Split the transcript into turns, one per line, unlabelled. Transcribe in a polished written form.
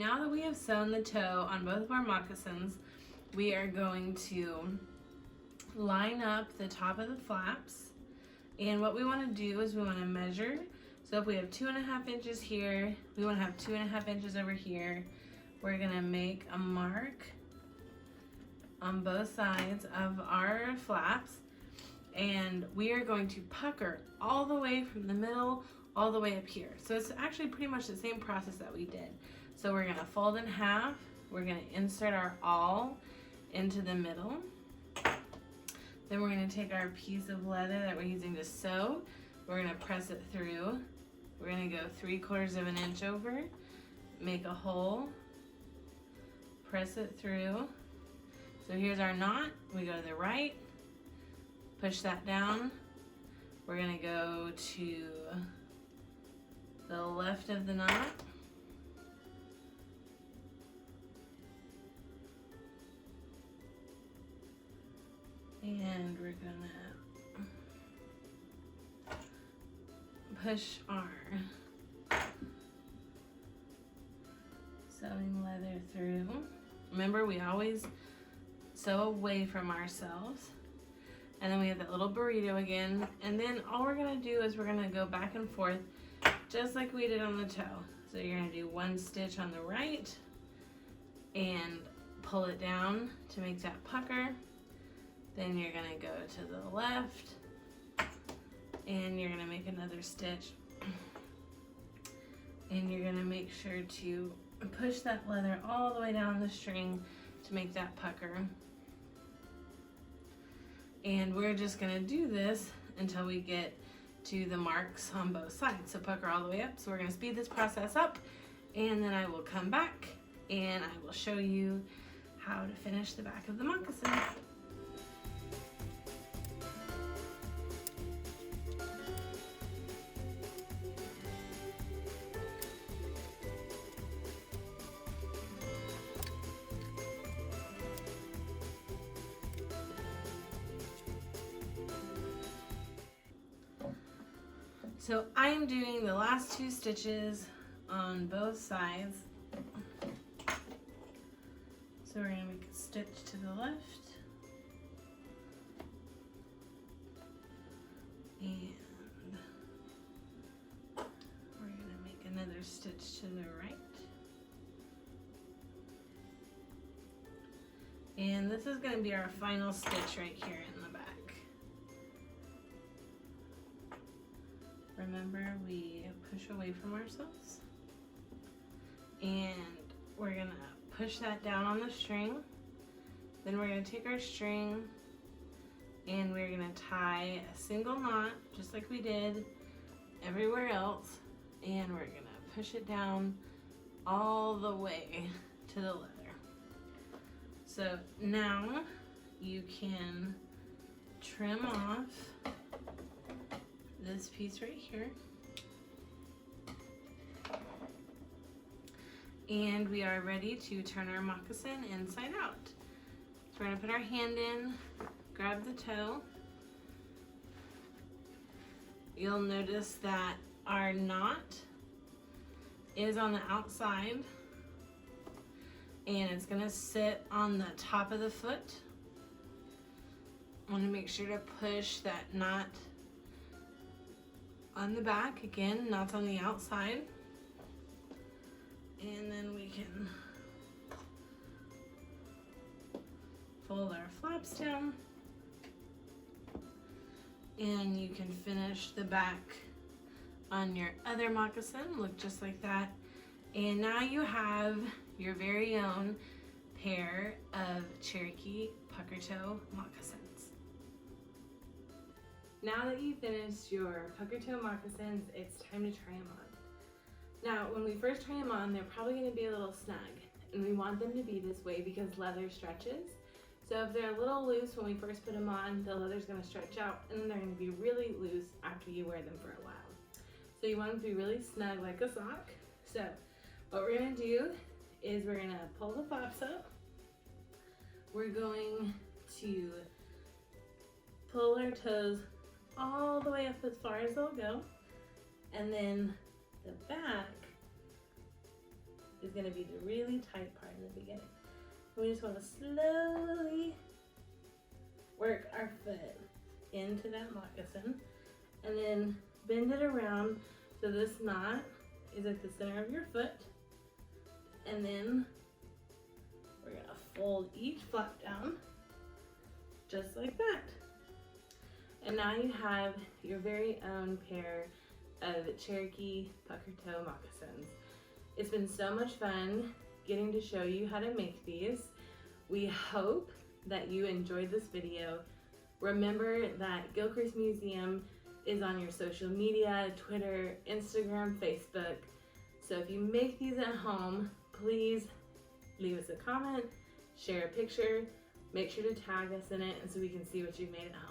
now that we have sewn the toe on both of our moccasins, we are going to line up the top of the flaps. And what we want to do is we want to measure. So if we have 2.5 inches here, we want to have 2.5 inches over here. We're going to make a mark on both sides of our flaps. And we are going to pucker all the way from the middle all the way up here. So it's actually pretty much the same process that we did. So we're going to fold in half. We're going to insert our awl into the middle. Then we're going to take our piece of leather that we're using to sew. We're going to press it through. We're going to go 3/4 of an inch over, make a hole, press it through. So here's our knot. We go to the right, push that down. We're going to go to the left of the knot. And we're gonna push our sewing leather through. Remember, we always sew away from ourselves. And then we have that little burrito again. And then all we're gonna do is we're gonna go back and forth just like we did on the toe. So you're gonna do 1 stitch on the right and pull it down to make that pucker. Then you're gonna go to the left and you're gonna make another stitch. And you're gonna make sure to push that leather all the way down the string to make that pucker. And we're just gonna do this until we get to the marks on both sides. So pucker all the way up. So we're gonna speed this process up, and then I will come back and I will show you how to finish the back of the moccasin. So I am doing the last 2 stitches on both sides. So we're going to make a stitch to the left and we're going to make another stitch to the right. And this is going to be our final stitch right here in the back. Remember, we push away from ourselves, and we're gonna push that down on the string. Then we're gonna take our string and we're gonna tie a single knot just like we did everywhere else, and we're gonna push it down all the way to the leather. So now you can trim off this piece right here. And we are ready to turn our moccasin inside out. So we're gonna put our hand in, grab the toe. You'll notice that our knot is on the outside and it's gonna sit on the top of the foot. I wanna make sure to push that knot on the back. Again, knots on the outside. And then we can fold our flaps down. And you can finish the back on your other moccasin, look just like that. And now you have your very own pair of Cherokee pucker toe moccasins. Now that you've finished your pucker toe moccasins, it's time to try them on. Now, when we first try them on, they're probably going to be a little snug, and we want them to be this way because leather stretches. So if they're a little loose when we first put them on, the leather's going to stretch out, and then they're going to be really loose after you wear them for a while. So you want them to be really snug like a sock. So what we're going to do is we're going to pull the flaps up. We're going to pull our toes all the way up as far as they'll go, and then the back is going to be the really tight part in the beginning. We just want to slowly work our foot into that moccasin and then bend it around so this knot is at the center of your foot. And then we're going to fold each flap down just like that. And now you have your very own pair of Cherokee pucker toe moccasins. It's been so much fun getting to show you how to make these. We hope that you enjoyed this video. Remember that Gilchrist Museum is on your social media, Twitter, Instagram, Facebook. So if you make these at home, please leave us a comment, share a picture, make sure to tag us in it and so we can see what you've made at home.